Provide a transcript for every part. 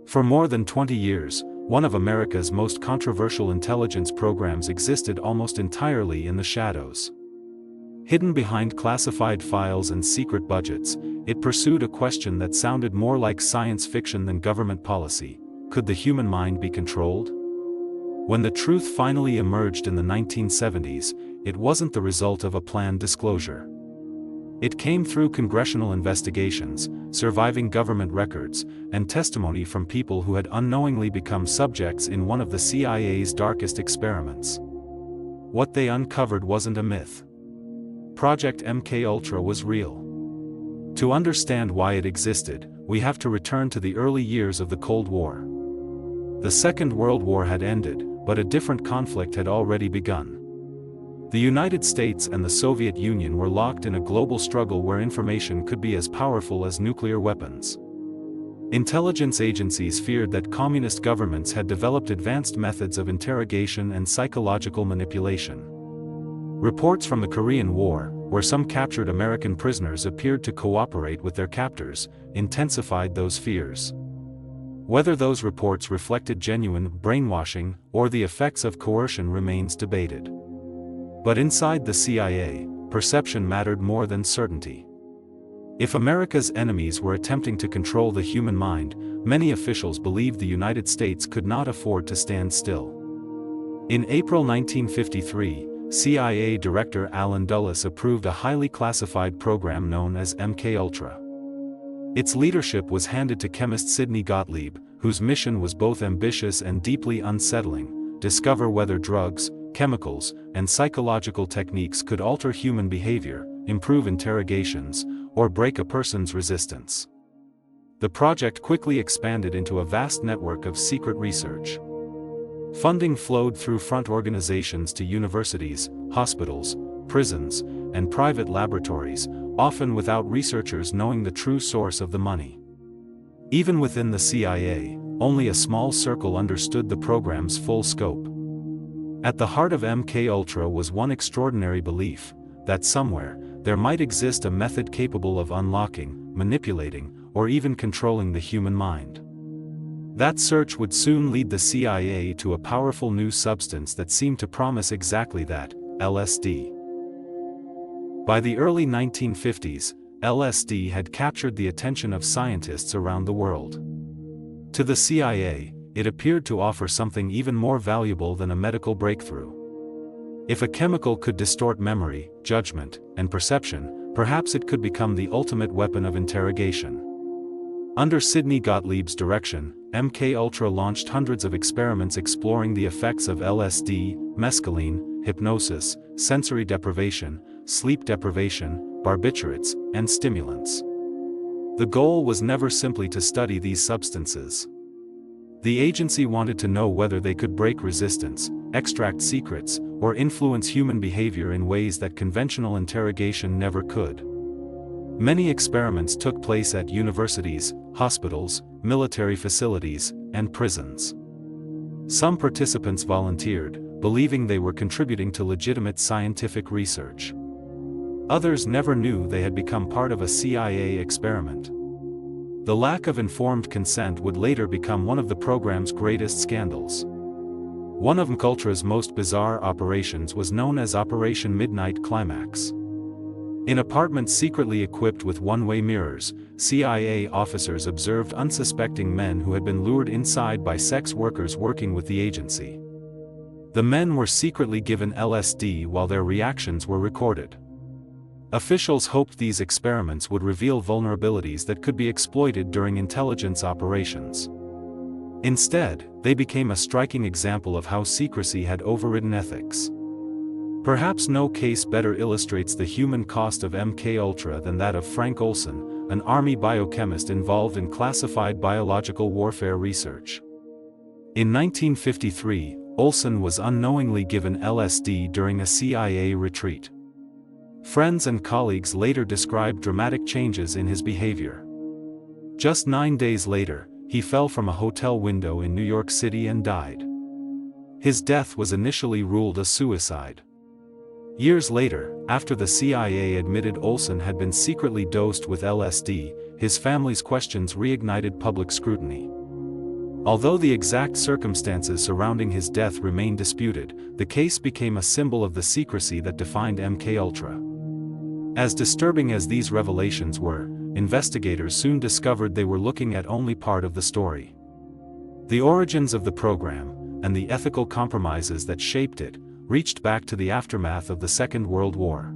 For more than 20 years, one of America's most controversial intelligence programs existed almost entirely in the shadows. Hidden behind classified files and secret budgets, it pursued a question that sounded more like science fiction than government policy: could the human mind be controlled? When the truth finally emerged in the 1970s, it wasn't the result of a planned disclosure. It came through congressional investigations, surviving government records, and testimony from people who had unknowingly become subjects in one of the CIA's darkest experiments. What they uncovered wasn't a myth. Project MKUltra was real. To understand why it existed, we have to return to the early years of the Cold War. The Second World War had ended, but a different conflict had already begun. The United States and the Soviet Union were locked in a global struggle where information could be as powerful as nuclear weapons. Intelligence agencies feared that communist governments had developed advanced methods of interrogation and psychological manipulation. Reports from the Korean War, where some captured American prisoners appeared to cooperate with their captors, intensified those fears. Whether those reports reflected genuine brainwashing or the effects of coercion remains debated. But inside the CIA, perception mattered more than certainty. If America's enemies were attempting to control the human mind, many officials believed the United States could not afford to stand still. In April 1953, CIA Director Allen Dulles approved a highly classified program known as MKUltra. Its leadership was handed to chemist Sidney Gottlieb, whose mission was both ambitious and deeply unsettling: discover whether drugs, chemicals, and psychological techniques could alter human behavior, improve interrogations, or break a person's resistance. The project quickly expanded into a vast network of secret research. Funding flowed through front organizations to universities, hospitals, prisons, and private laboratories, often without researchers knowing the true source of the money. Even within the CIA, only a small circle understood the program's full scope. At the heart of MKUltra was one extraordinary belief: that somewhere, there might exist a method capable of unlocking, manipulating, or even controlling the human mind. That search would soon lead the CIA to a powerful new substance that seemed to promise exactly that: LSD. By the early 1950s, LSD had captured the attention of scientists around the world. To the CIA, it appeared to offer something even more valuable than a medical breakthrough. If a chemical could distort memory, judgment, and perception, perhaps it could become the ultimate weapon of interrogation. Under Sidney Gottlieb's direction, MKUltra launched hundreds of experiments exploring the effects of LSD, mescaline, hypnosis, sensory deprivation, sleep deprivation, barbiturates, and stimulants. The goal was never simply to study these substances. The agency wanted to know whether they could break resistance, extract secrets, or influence human behavior in ways that conventional interrogation never could. Many experiments took place at universities, hospitals, military facilities, and prisons. Some participants volunteered, believing they were contributing to legitimate scientific research. Others never knew they had become part of a CIA experiment. The lack of informed consent would later become one of the program's greatest scandals. One of MKUltra's most bizarre operations was known as Operation Midnight Climax. In apartments secretly equipped with one-way mirrors, CIA officers observed unsuspecting men who had been lured inside by sex workers working with the agency. The men were secretly given LSD while their reactions were recorded. Officials hoped these experiments would reveal vulnerabilities that could be exploited during intelligence operations. Instead, they became a striking example of how secrecy had overridden ethics. Perhaps no case better illustrates the human cost of MKUltra than that of Frank Olson, an Army biochemist involved in classified biological warfare research. In 1953, Olson was unknowingly given LSD during a CIA retreat. Friends and colleagues later described dramatic changes in his behavior. Just 9 days later, he fell from a hotel window in New York City and died. His death was initially ruled a suicide. Years later, after the CIA admitted Olson had been secretly dosed with LSD, his family's questions reignited public scrutiny. Although the exact circumstances surrounding his death remain disputed, the case became a symbol of the secrecy that defined MKUltra. As disturbing as these revelations were, investigators soon discovered they were looking at only part of the story. The origins of the program, and the ethical compromises that shaped it, reached back to the aftermath of the Second World War.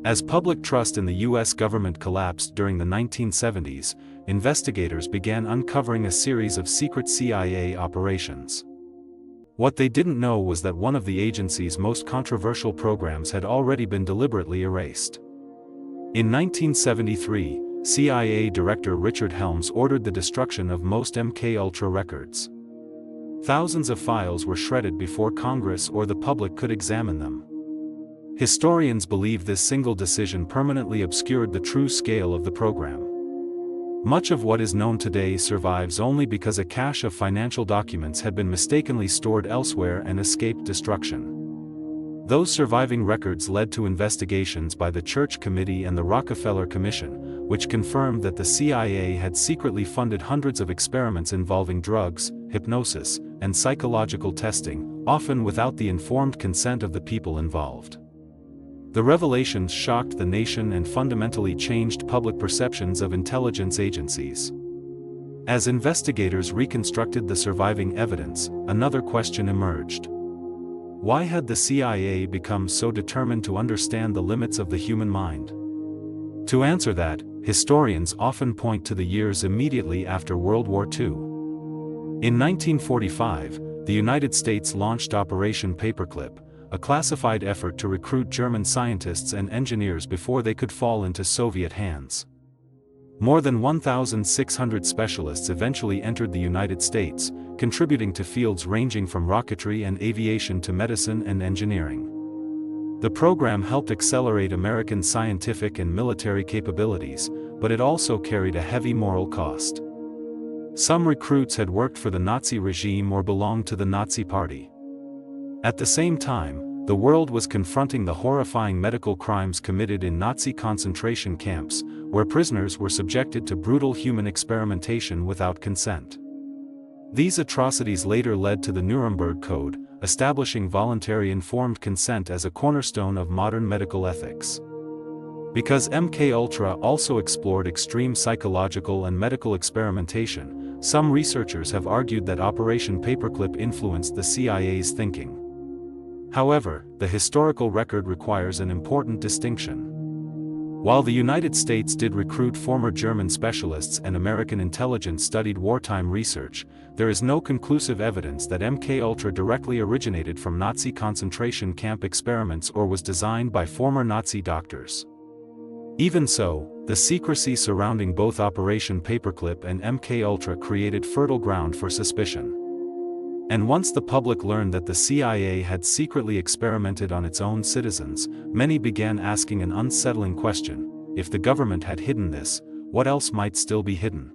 As public trust in the U.S. government collapsed during the 1970s, investigators began uncovering a series of secret CIA operations. What they didn't know was that one of the agency's most controversial programs had already been deliberately erased. In 1973, CIA Director Richard Helms ordered the destruction of most MKUltra records. Thousands of files were shredded before Congress or the public could examine them. Historians believe this single decision permanently obscured the true scale of the program. Much of what is known today survives only because a cache of financial documents had been mistakenly stored elsewhere and escaped destruction. Those surviving records led to investigations by the Church Committee and the Rockefeller Commission, which confirmed that the CIA had secretly funded hundreds of experiments involving drugs, hypnosis, and psychological testing, often without the informed consent of the people involved. The revelations shocked the nation and fundamentally changed public perceptions of intelligence agencies. As investigators reconstructed the surviving evidence, another question emerged. Why had the CIA become so determined to understand the limits of the human mind? To answer that, historians often point to the years immediately after World War II. In 1945, the United States launched Operation Paperclip, a classified effort to recruit German scientists and engineers before they could fall into Soviet hands. More than 1,600 specialists eventually entered the United States, contributing to fields ranging from rocketry and aviation to medicine and engineering. The program helped accelerate American scientific and military capabilities, but it also carried a heavy moral cost. Some recruits had worked for the Nazi regime or belonged to the Nazi Party. At the same time, the world was confronting the horrifying medical crimes committed in Nazi concentration camps, where prisoners were subjected to brutal human experimentation without consent. These atrocities later led to the Nuremberg Code, establishing voluntary informed consent as a cornerstone of modern medical ethics. Because MKUltra also explored extreme psychological and medical experimentation, some researchers have argued that Operation Paperclip influenced the CIA's thinking. However, the historical record requires an important distinction. While the United States did recruit former German specialists and American intelligence studied wartime research, there is no conclusive evidence that MKUltra directly originated from Nazi concentration camp experiments or was designed by former Nazi doctors. Even so, the secrecy surrounding both Operation Paperclip and MKUltra created fertile ground for suspicion. And once the public learned that the CIA had secretly experimented on its own citizens, many began asking an unsettling question: if the government had hidden this, what else might still be hidden?